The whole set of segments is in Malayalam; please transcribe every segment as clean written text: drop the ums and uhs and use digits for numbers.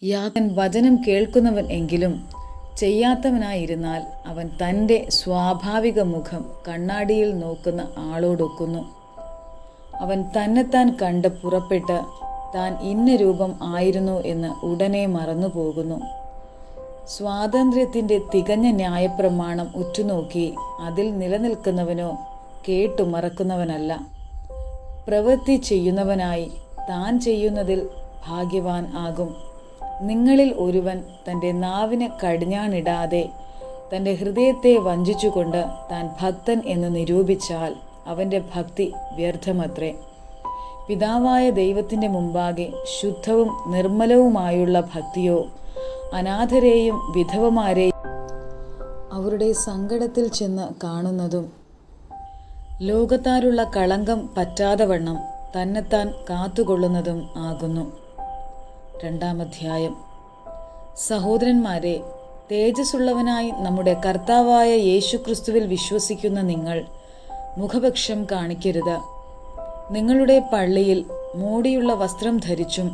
യാതൻ വചനം കേൾക്കുന്നവൻ എങ്കിലും ചെയ്യാത്തവനായിരുന്നാൽ അവൻ തൻ്റെ സ്വാഭാവിക മുഖം കണ്ണാടിയിൽ നോക്കുന്ന ആളോടൊക്കുന്നു. അവൻ തന്നെത്താൻ കണ്ട് പുറപ്പെട്ട് താൻ ഇന്ന രൂപം ആയിരുന്നു എന്ന് ഉടനെ മറന്നുപോകുന്നു. സ്വാതന്ത്ര്യത്തിൻ്റെ തികഞ്ഞ ന്യായപ്രമാണം ഉറ്റുനോക്കി അതിൽ നിലനിൽക്കുന്നവനോ കേട്ടു മറക്കുന്നവനല്ല. പ്രവൃത്തി ചെയ്യുന്നവനായി താൻ ചെയ്യുന്നതിൽ ഭാഗ്യവാൻ ആകും. നിങ്ങളിൽ ഒരുവൻ തൻ്റെ നാവിന് കടിഞ്ഞാണിടാതെ തൻ്റെ ഹൃദയത്തെ വഞ്ചിച്ചുകൊണ്ട് താൻ ഭക്തൻ എന്ന് നിരൂപിച്ചാൽ അവൻ്റെ ഭക്തി വ്യർത്ഥമത്രേ. പിതാവായ ദൈവത്തിൻ്റെ മുമ്പാകെ ശുദ്ധവും നിർമ്മലവുമായുള്ള ഭക്തിയോ അനാഥരെയും വിധവമാരെയും അവരുടെ സങ്കടത്തിൽ ചെന്ന് കാണുന്നതും ലോകത്താലുള്ള കളങ്കം പറ്റാതെ വണ്ണം തന്നെത്താൻ കാത്തുകൊള്ളുന്നതും ആകുന്നു. 2-ാം അധ്യായം. സഹോദരന്മാരെ, തേജസ്സുള്ളവനായി നമ്മുടെ കർത്താവായ യേശുക്രിസ്തുവിൽ വിശ്വസിക്കുന്ന നിങ്ങൾ മുഖപക്ഷം കാണിക്കരുത്. നിങ്ങളുടെ പള്ളിയിൽ മോടിയുള്ള വസ്ത്രം ധരിച്ചും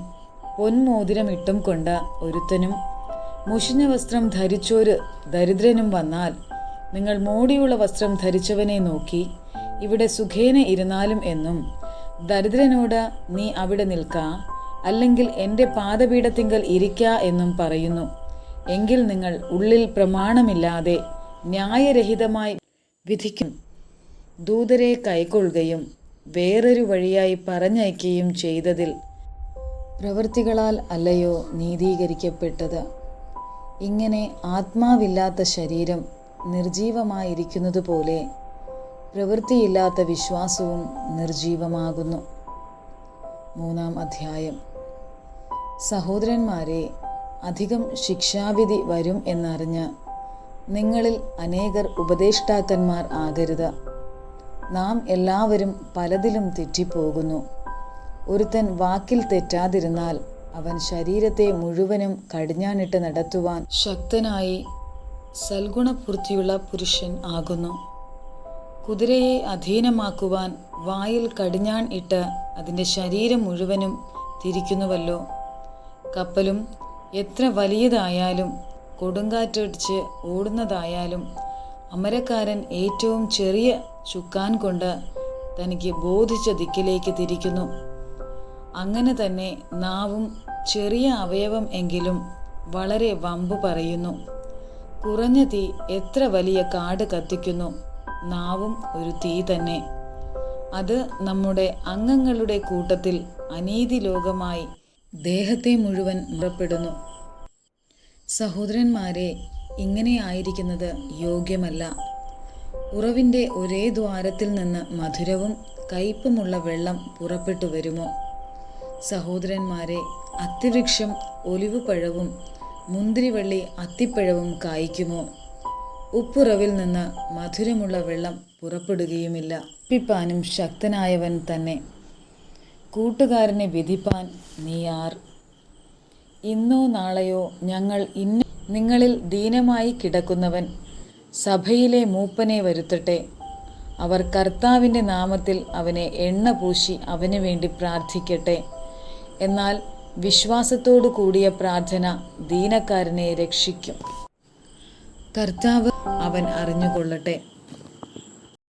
പൊന്മോതിരം ഇട്ടും കൊണ്ട് ഒരുത്തനും മുഷിഞ്ഞ വസ്ത്രം ധരിച്ചൊരു ദരിദ്രനും വന്നാൽ നിങ്ങൾ മോടിയുള്ള വസ്ത്രം ധരിച്ചവനെ നോക്കി ഇവിടെ സുഖേന ഇരുന്നാലും എന്നും ദരിദ്രനോട് നീ അവിടെ നിൽക്ക, അല്ലെങ്കിൽ എൻ്റെ പാദപീഠത്തിങ്കൽ ഇരിക്ക എന്നും പറയുന്നു. എങ്കിൽ നിങ്ങൾ ഉള്ളിൽ പ്രമാണമില്ലാതെ ന്യായരഹിതമായി വിധിക്കും. ദൂതരെ കൈക്കൊള്ളുകയും വേറൊരു വഴിയായി പറഞ്ഞയക്കുകയും ചെയ്തതിൽ പ്രവൃത്തികളാൽ അല്ലയോ നീതീകരിക്കപ്പെട്ടത്? ഇങ്ങനെ ആത്മാവില്ലാത്ത ശരീരം നിർജീവമായിരിക്കുന്നത് പോലെ പ്രവൃത്തിയില്ലാത്ത വിശ്വാസവും നിർജീവമാകുന്നു. 3-ാം അധ്യായം. സഹോദരന്മാരെ, അധികം ശിക്ഷാവിധി വരും എന്നറിഞ്ഞ് നിങ്ങളിൽ അനേകർ ഉപദേഷ്ടാക്കന്മാർ ആകരുത്. നാം എല്ലാവരും പലതിലും തെറ്റിപ്പോകുന്നു. ഒരുത്തൻ വാക്കിൽ തെറ്റാതിരുന്നാൽ അവൻ ശരീരത്തെ മുഴുവനും കടിഞ്ഞാണിട്ട് നടത്തുവാൻ ശക്തനായി സൽഗുണപൂർത്തിയുള്ള പുരുഷൻ ആകുന്നു. കുതിരയെ അധീനമാക്കുവാൻ വായിൽ കടിഞ്ഞാൺ ഇട്ട് അതിൻ്റെ ശരീരം മുഴുവനും തിരിക്കുന്നുവല്ലോ. കപ്പലും എത്ര വലിയതായാലും കൊടുങ്കാറ്റടിച്ച് ഓടുന്നതായാലും അമരക്കാരൻ ഏറ്റവും ചെറിയ ചുക്കാൻ കൊണ്ട് തനിക്ക് ബോധിച്ച ദിക്കിലേക്ക് തിരിക്കുന്നു. അങ്ങനെ തന്നെ നാവും ചെറിയ അവയവം എങ്കിലും വളരെ വമ്പ് പറയുന്നു. കുറഞ്ഞ തീ എത്ര വലിയ കാട് കത്തിക്കുന്നു. നാവും ഒരു തീ തന്നെ. അത് നമ്മുടെ അംഗങ്ങളുടെ കൂട്ടത്തിൽ അനീതി ലോകമായി ദേഹത്തെ മുഴുവൻ മുറപ്പെടുന്നു. സഹോദരന്മാരെ, ഇങ്ങനെ ആയിരിക്കുന്നത് യോഗ്യമല്ല. ഉറവിൻ്റെ ഒരേ ദ്വാരത്തിൽ നിന്ന് മധുരവും കയ്പുമുള്ള വെള്ളം പുറപ്പെട്ടു വരുമോ? സഹോദരന്മാരെ, അത്തിവൃക്ഷം ഒലിവുപഴവും മുന്തിരിവള്ളി അത്തിപ്പഴവും കായ്ക്കുമോ? ഉപ്പുറവിൽ നിന്ന് മധുരമുള്ള വെള്ളം പുറപ്പെടുകയുമില്ല. പിപ്പാനും ശക്തനായവൻ തന്നെ. കൂട്ടുകാരനെ വിധിപ്പാൻ നീ ആർ? ഇന്നോ നാളെയോ നിങ്ങളിൽ ദീനമായി കിടക്കുന്നവൻ സഭയിലെ മൂപ്പനെ വരുത്തട്ടെ. അവർ കർത്താവിൻ്റെ നാമത്തിൽ അവനെ എണ്ണ പൂശി അവന് വേണ്ടി പ്രാർത്ഥിക്കട്ടെ. എന്നാൽ വിശ്വാസത്തോടു കൂടിയ പ്രാർത്ഥന ദീനക്കാരനെ രക്ഷിക്കും. കർത്താവ് അവൻ അറിഞ്ഞുകൊള്ളട്ടെ.